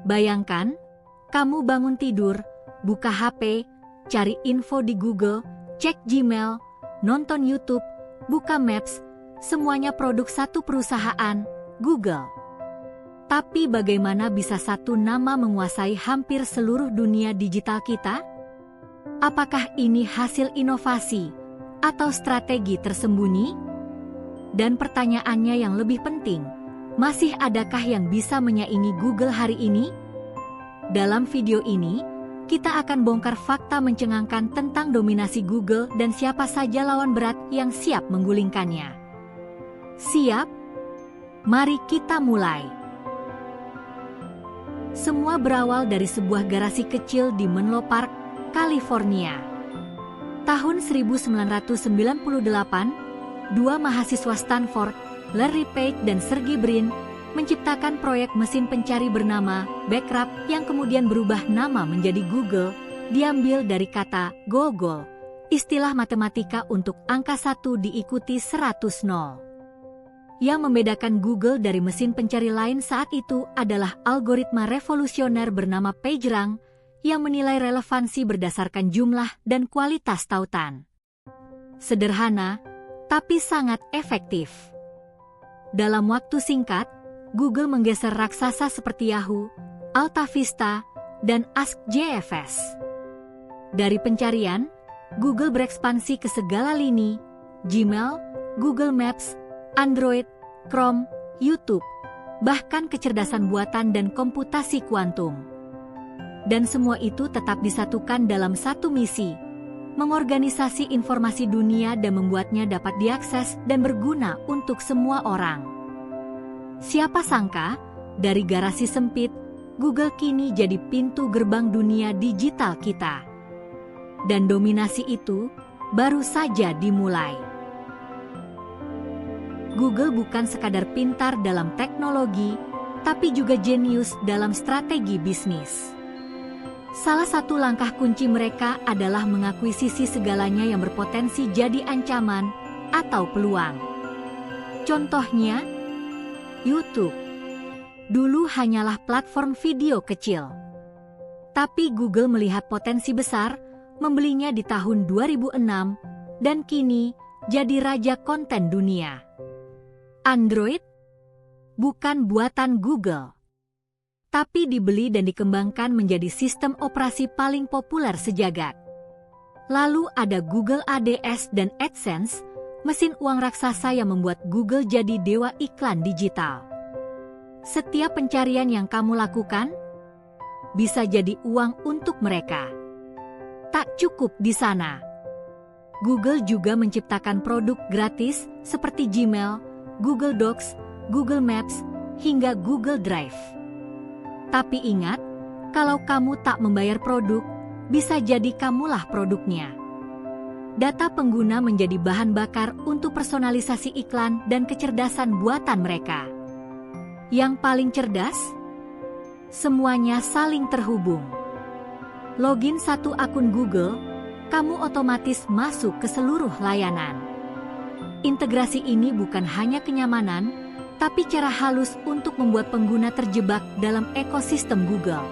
Bayangkan, kamu bangun tidur, buka HP, cari info di Google, cek Gmail, nonton YouTube, buka Maps, semuanya produk satu perusahaan, Google. Tapi bagaimana bisa satu nama menguasai hampir seluruh dunia digital kita? Apakah ini hasil inovasi atau strategi tersembunyi? Dan pertanyaannya yang lebih penting, masih adakah yang bisa menyaingi Google hari ini? Dalam video ini, kita akan bongkar fakta mencengangkan tentang dominasi Google dan siapa saja lawan berat yang siap menggulingkannya. Siap? Mari kita mulai. Semua berawal dari sebuah garasi kecil di Menlo Park, California. Tahun 1998, dua mahasiswa Stanford, Larry Page dan Sergey Brin, menciptakan proyek mesin pencari bernama Backrub yang kemudian berubah nama menjadi Google, diambil dari kata Gogol, istilah matematika untuk angka 1 diikuti 100 nol. Yang membedakan Google dari mesin pencari lain saat itu adalah algoritma revolusioner bernama PageRank yang menilai relevansi berdasarkan jumlah dan kualitas tautan. Sederhana, tapi sangat efektif. Dalam waktu singkat, Google menggeser raksasa seperti Yahoo, AltaVista, dan AskJFS. Dari pencarian, Google berekspansi ke segala lini, Gmail, Google Maps, Android, Chrome, YouTube, bahkan kecerdasan buatan dan komputasi kuantum. Dan semua itu tetap disatukan dalam satu misi, mengorganisasi informasi dunia dan membuatnya dapat diakses dan berguna untuk semua orang. Siapa sangka, dari garasi sempit, Google kini jadi pintu gerbang dunia digital kita. Dan dominasi itu baru saja dimulai. Google bukan sekadar pintar dalam teknologi, tapi juga jenius dalam strategi bisnis. Salah satu langkah kunci mereka adalah mengakuisisi segalanya yang berpotensi jadi ancaman atau peluang. Contohnya, YouTube. Dulu hanyalah platform video kecil. Tapi Google melihat potensi besar, membelinya di tahun 2006, dan kini jadi raja konten dunia. Android bukan buatan Google, tapi dibeli dan dikembangkan menjadi sistem operasi paling populer sejagat. Lalu ada Google Ads dan AdSense, mesin uang raksasa yang membuat Google jadi dewa iklan digital. Setiap pencarian yang kamu lakukan bisa jadi uang untuk mereka. Tak cukup di sana. Google juga menciptakan produk gratis seperti Gmail, Google Docs, Google Maps, hingga Google Drive. Tapi ingat, kalau kamu tak membayar produk, bisa jadi kamulah produknya. Data pengguna menjadi bahan bakar untuk personalisasi iklan dan kecerdasan buatan mereka. Yang paling cerdas? Semuanya saling terhubung. Login satu akun Google, kamu otomatis masuk ke seluruh layanan. Integrasi ini bukan hanya kenyamanan, tapi cara halus untuk membuat pengguna terjebak dalam ekosistem Google.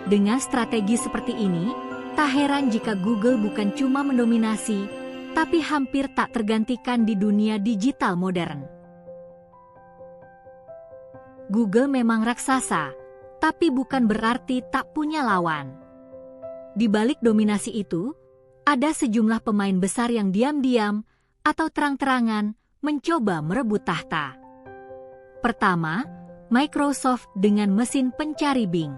Dengan strategi seperti ini, tak heran jika Google bukan cuma mendominasi, tapi hampir tak tergantikan di dunia digital modern. Google memang raksasa, tapi bukan berarti tak punya lawan. Di balik dominasi itu, ada sejumlah pemain besar yang diam-diam atau terang-terangan mencoba merebut tahta. Pertama, Microsoft dengan mesin pencari Bing.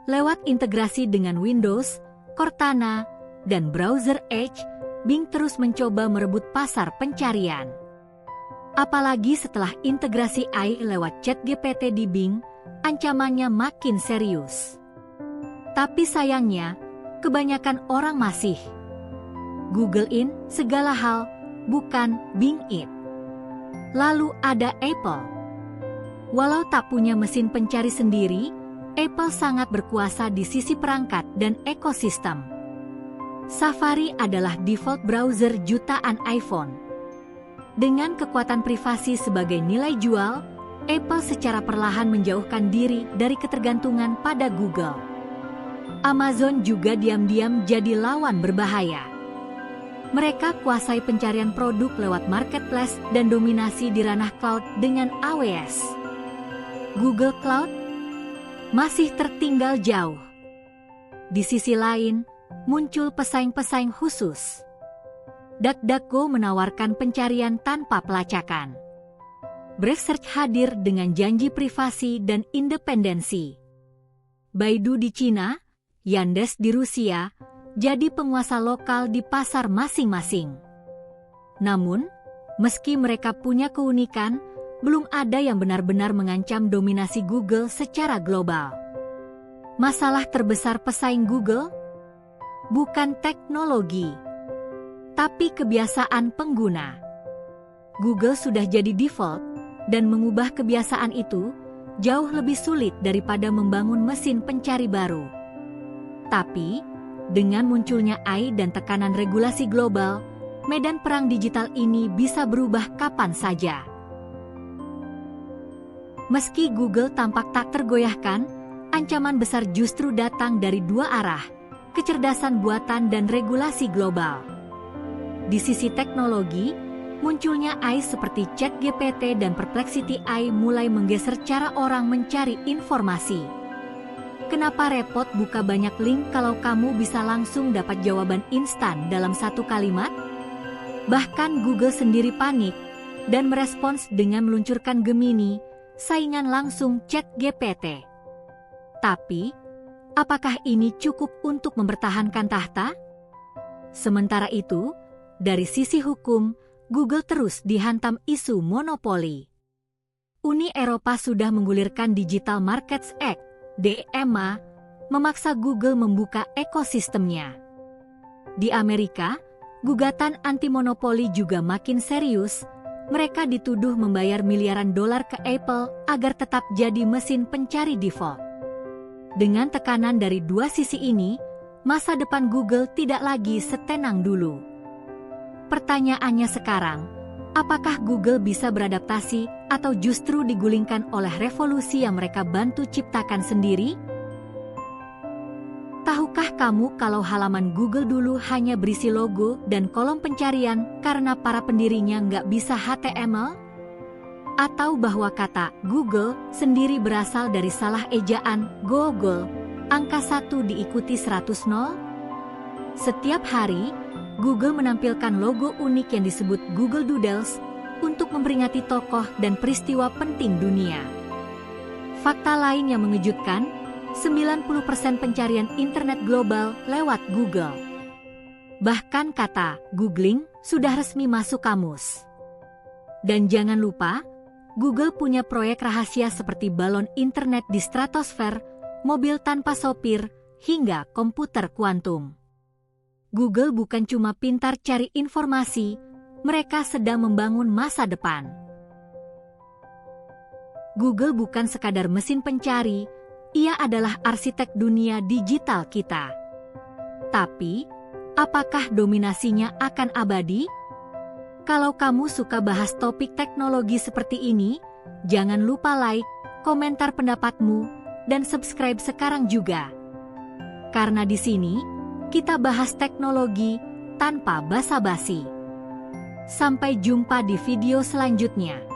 Lewat integrasi dengan Windows, Cortana, dan browser Edge, Bing terus mencoba merebut pasar pencarian. Apalagi setelah integrasi AI lewat ChatGPT di Bing, ancamannya makin serius. Tapi sayangnya, kebanyakan orang masih Google-in segala hal, bukan Bing-it. Lalu ada Apple. Walau tak punya mesin pencari sendiri, Apple sangat berkuasa di sisi perangkat dan ekosistem. Safari adalah default browser jutaan iPhone. Dengan kekuatan privasi sebagai nilai jual, Apple secara perlahan menjauhkan diri dari ketergantungan pada Google. Amazon juga diam-diam jadi lawan berbahaya. Mereka kuasai pencarian produk lewat marketplace dan dominasi di ranah cloud dengan AWS. Google Cloud masih tertinggal jauh. Di sisi lain, muncul pesaing-pesaing khusus. DuckDuckGo menawarkan pencarian tanpa pelacakan. Brave Search hadir dengan janji privasi dan independensi. Baidu di Cina, Yandex di Rusia, jadi penguasa lokal di pasar masing-masing. Namun, meski mereka punya keunikan, belum ada yang benar-benar mengancam dominasi Google secara global. Masalah terbesar pesaing Google bukan teknologi, tapi kebiasaan pengguna. Google sudah jadi default, dan mengubah kebiasaan itu jauh lebih sulit daripada membangun mesin pencari baru. Tapi, dengan munculnya AI dan tekanan regulasi global, medan perang digital ini bisa berubah kapan saja. Meski Google tampak tak tergoyahkan, ancaman besar justru datang dari dua arah, kecerdasan buatan dan regulasi global. Di sisi teknologi, munculnya AI seperti ChatGPT dan Perplexity AI mulai menggeser cara orang mencari informasi. Kenapa repot buka banyak link kalau kamu bisa langsung dapat jawaban instan dalam satu kalimat? Bahkan Google sendiri panik dan merespons dengan meluncurkan Gemini, saingan langsung ChatGPT. Tapi, apakah ini cukup untuk mempertahankan tahta? Sementara itu, dari sisi hukum, Google terus dihantam isu monopoli. Uni Eropa sudah menggulirkan Digital Markets Act, DMA, memaksa Google membuka ekosistemnya. Di Amerika, gugatan anti-monopoli juga makin serius. Mereka dituduh membayar miliaran dolar ke Apple agar tetap jadi mesin pencari default. Dengan tekanan dari dua sisi ini, masa depan Google tidak lagi setenang dulu. Pertanyaannya sekarang, apakah Google bisa beradaptasi atau justru digulingkan oleh revolusi yang mereka bantu ciptakan sendiri? Tahukah kamu kalau halaman Google dulu hanya berisi logo dan kolom pencarian karena para pendirinya nggak bisa HTML? Atau bahwa kata Google sendiri berasal dari salah ejaan Google, angka 1 diikuti 100 nol? Setiap hari, Google menampilkan logo unik yang disebut Google Doodles untuk memperingati tokoh dan peristiwa penting dunia. Fakta lain yang mengejutkan, 90% pencarian internet global lewat Google. Bahkan kata googling sudah resmi masuk kamus. Dan jangan lupa, Google punya proyek rahasia seperti balon internet di stratosfer, mobil tanpa sopir, hingga komputer kuantum. Google bukan cuma pintar cari informasi, mereka sedang membangun masa depan. Google bukan sekadar mesin pencari, ia adalah arsitek dunia digital kita. Tapi, apakah dominasinya akan abadi? Kalau kamu suka bahas topik teknologi seperti ini, jangan lupa like, komentar pendapatmu, dan subscribe sekarang juga. Karena di sini, kita bahas teknologi tanpa basa-basi. Sampai jumpa di video selanjutnya.